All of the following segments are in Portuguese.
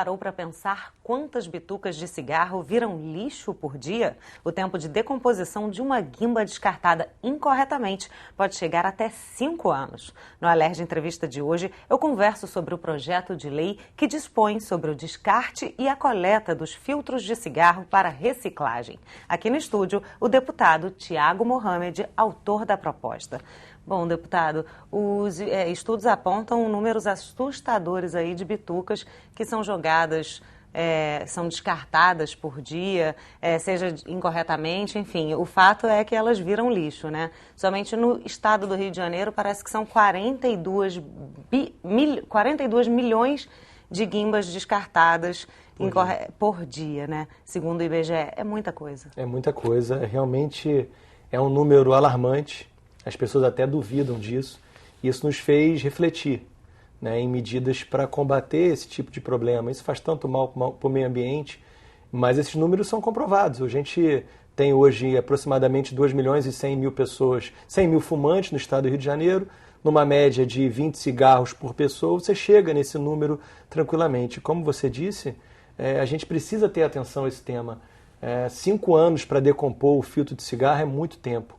parou para pensar quantas bitucas de cigarro viram lixo por dia? O tempo de decomposição de uma guimba descartada incorretamente pode chegar até 5 anos. No Alerj Entrevista de hoje, eu converso sobre o projeto de lei que dispõe sobre o descarte e a coleta dos filtros de cigarro para reciclagem. Aqui no estúdio, o deputado Tiago Mohamed, autor da proposta. Bom, deputado, os estudos apontam números assustadores aí de bitucas que são jogadas, são descartadas por dia, seja incorretamente, enfim. O fato é que elas viram lixo, né? Somente no estado do Rio de Janeiro parece que são 42 milhões de guimbas descartadas por dia, né? Segundo o IBGE, é muita coisa. É muita coisa, realmente é um número alarmante. As pessoas até duvidam disso. E isso nos fez refletir, né, em medidas para combater esse tipo de problema. Isso faz tanto mal para o meio ambiente, mas esses números são comprovados. A gente tem hoje aproximadamente 2 milhões e 100 mil pessoas, 100 mil fumantes no estado do Rio de Janeiro, numa média de 20 cigarros por pessoa, você chega nesse número tranquilamente. Como você disse, a gente precisa ter atenção a esse tema. 5 anos para decompor o filtro de cigarro é muito tempo.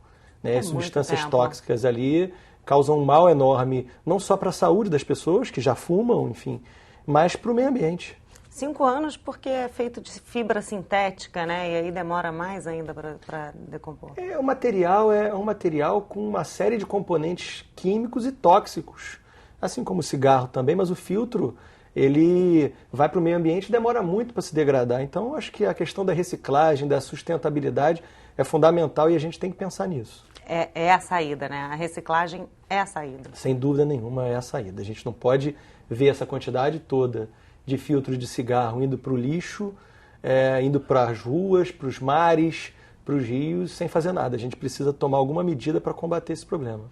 Substâncias tóxicas ali causam um mal enorme, não só para a saúde das pessoas que já fumam, enfim, mas para o meio ambiente. 5 anos porque é feito de fibra sintética, né? E aí demora mais ainda para decompor. O material é um material com uma série de componentes químicos e tóxicos, assim como o cigarro também, mas o filtro, ele vai para o meio ambiente e demora muito para se degradar. Então, acho que a questão da reciclagem, da sustentabilidade é fundamental e a gente tem que pensar nisso. É a saída, né? A reciclagem é a saída. Sem dúvida nenhuma é a saída. A gente não pode ver essa quantidade toda de filtros de cigarro indo para o lixo, indo para as ruas, para os mares, para os rios, sem fazer nada. A gente precisa tomar alguma medida para combater esse problema.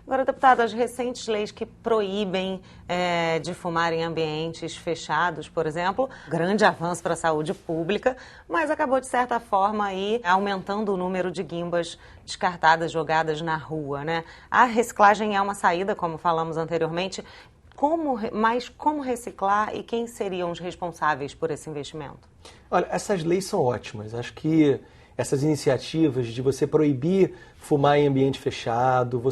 Agora, deputado, as recentes leis que proíbem de fumar em ambientes fechados, por exemplo, grande avanço para a saúde pública, mas acabou, de certa forma, aí, aumentando o número de guimbas descartadas, jogadas na rua, né? A reciclagem é uma saída, como falamos anteriormente. Mas como reciclar e quem seriam os responsáveis por esse investimento? Olha, essas leis são ótimas. Acho que essas iniciativas de você proibir fumar em ambiente fechado,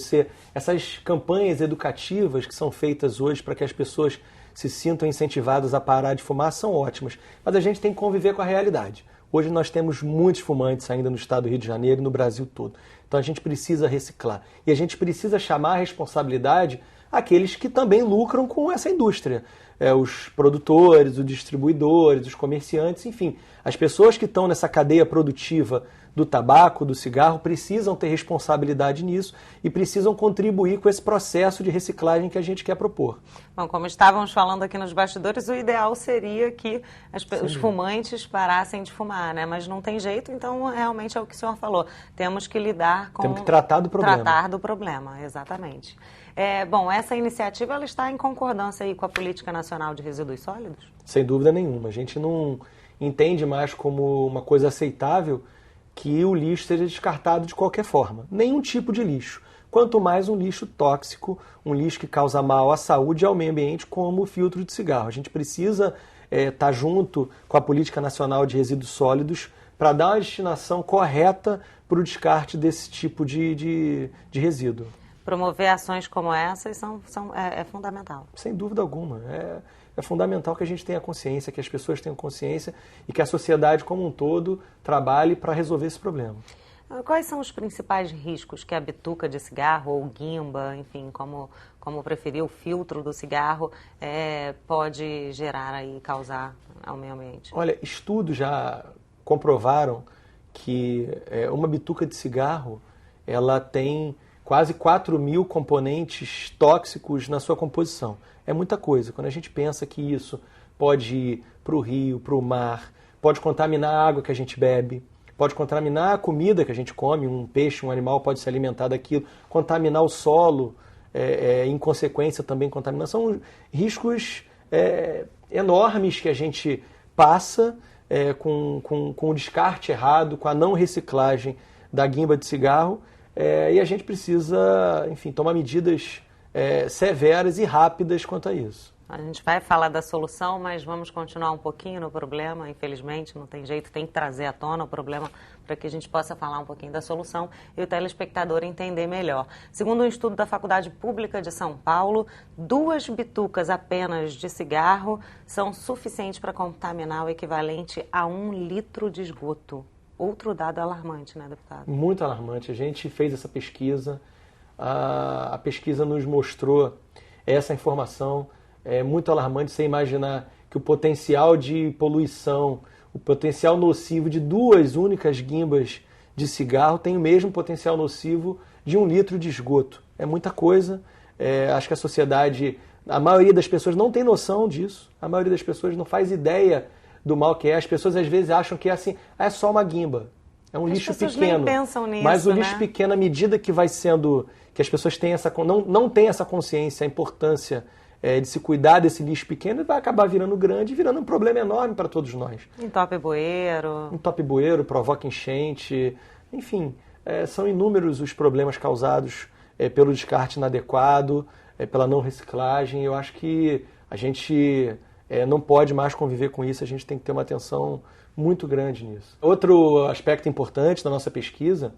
essas campanhas educativas que são feitas hoje para que as pessoas se sintam incentivadas a parar de fumar são ótimas. Mas a gente tem que conviver com a realidade. Hoje nós temos muitos fumantes ainda no estado do Rio de Janeiro e no Brasil todo. Então a gente precisa reciclar. E a gente precisa chamar a responsabilidade aqueles que também lucram com essa indústria. Os produtores, os distribuidores, os comerciantes, enfim. As pessoas que estão nessa cadeia produtiva do tabaco, do cigarro, precisam ter responsabilidade nisso e precisam contribuir com esse processo de reciclagem que a gente quer propor. Bom, como estávamos falando aqui nos bastidores, o ideal seria que os fumantes parassem de fumar, né? Mas não tem jeito, então realmente é o que o senhor falou. Temos que lidar com... Temos que tratar do problema. Tratar do problema, exatamente. Bom, essa iniciativa ela está em concordância aí com a Política Nacional de Resíduos Sólidos? Sem dúvida nenhuma. A gente não entende mais como uma coisa aceitável que o lixo seja descartado de qualquer forma. Nenhum tipo de lixo. Quanto mais um lixo tóxico, um lixo que causa mal à saúde e ao meio ambiente, como o filtro de cigarro. A gente precisa estar junto com a Política Nacional de Resíduos Sólidos para dar uma destinação correta para o descarte desse tipo de resíduo. Promover ações como essas é fundamental. Sem dúvida alguma. É fundamental que a gente tenha consciência, que as pessoas tenham consciência e que a sociedade como um todo trabalhe para resolver esse problema. Quais são os principais riscos que a bituca de cigarro ou guimba, enfim, como preferir, o filtro do cigarro pode gerar e causar ao meio ambiente? Olha, estudos já comprovaram que uma bituca de cigarro ela tem quase 4 mil componentes tóxicos na sua composição. É muita coisa. Quando a gente pensa que isso pode ir para o rio, para o mar, pode contaminar a água que a gente bebe, pode contaminar a comida que a gente come, um peixe, um animal pode se alimentar daquilo, contaminar o solo, em consequência também contaminar. São riscos enormes que a gente passa com o descarte errado, com a não reciclagem da guimba de cigarro, e a gente precisa, enfim, tomar medidas severas e rápidas quanto a isso. A gente vai falar da solução, mas vamos continuar um pouquinho no problema. Infelizmente, não tem jeito, tem que trazer à tona o problema para que a gente possa falar um pouquinho da solução e o telespectador entender melhor. Segundo um estudo da Faculdade Pública de São Paulo, 2 bitucas apenas de cigarro são suficientes para contaminar o equivalente a 1 litro de esgoto. Outro dado alarmante, né, deputado? Muito alarmante. A gente fez essa pesquisa, a pesquisa nos mostrou essa informação. É muito alarmante você imaginar que o potencial de poluição, o potencial nocivo de 2 únicas guimbas de cigarro tem o mesmo potencial nocivo de 1 litro de esgoto. É muita coisa. Acho que a sociedade, a maioria das pessoas não tem noção disso. A maioria das pessoas não faz ideia do mal que é. As pessoas às vezes acham que é assim, é só uma guimba. É um lixo pequeno. Nem pensam nisso, mas o lixo pequeno, à medida que vai sendo, que as pessoas têm não têm essa consciência, a importância de se cuidar desse lixo pequeno, vai acabar virando grande e virando um problema enorme para todos nós. Entope bueiro. Entope bueiro, provoca enchente, enfim, são inúmeros os problemas causados pelo descarte inadequado, pela não reciclagem. Eu acho que a gente não pode mais conviver com isso, a gente tem que ter uma atenção muito grande nisso. Outro aspecto importante da nossa pesquisa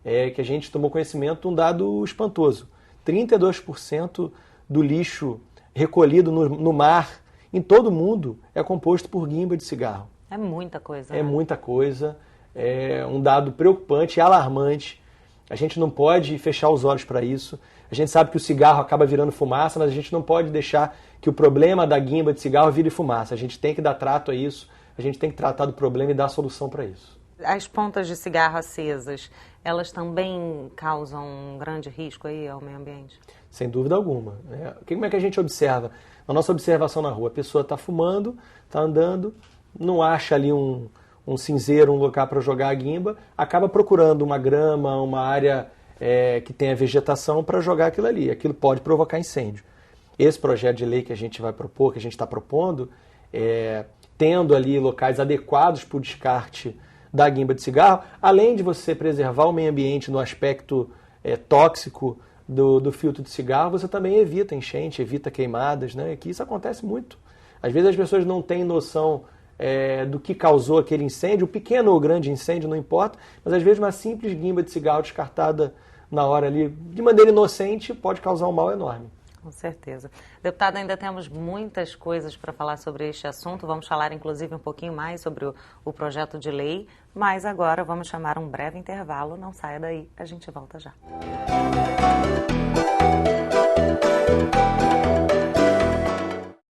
é que a gente tomou conhecimento de um dado espantoso. 32% do lixo recolhido no mar, em todo o mundo, é composto por guimba de cigarro. É muita coisa. É muita coisa. É um dado preocupante e alarmante. A gente não pode fechar os olhos para isso. A gente sabe que o cigarro acaba virando fumaça, mas a gente não pode deixar que o problema da guimba de cigarro vire fumaça. A gente tem que dar trato a isso, a gente tem que tratar do problema e dar solução para isso. As pontas de cigarro acesas, elas também causam um grande risco aí ao meio ambiente? Sem dúvida alguma. Como é que a gente observa? Na nossa observação na rua, a pessoa está fumando, está andando, não acha ali um cinzeiro, um lugar para jogar a guimba, acaba procurando uma grama, uma área que tenha vegetação para jogar aquilo ali. Aquilo pode provocar incêndio. Esse projeto de lei que a gente vai propor, que a gente está propondo, tendo ali locais adequados para o descarte da guimba de cigarro, além de você preservar o meio ambiente no aspecto tóxico do filtro de cigarro, você também evita enchente, evita queimadas, né? Que isso acontece muito. Às vezes as pessoas não têm noção do que causou aquele incêndio, o pequeno ou grande incêndio, não importa, mas às vezes uma simples guimba de cigarro descartada na hora ali, de maneira inocente, pode causar um mal enorme. Com certeza. Deputado, ainda temos muitas coisas para falar sobre este assunto. Vamos falar, inclusive, um pouquinho mais sobre o projeto de lei. Mas agora vamos chamar um breve intervalo. Não saia daí, a gente volta já.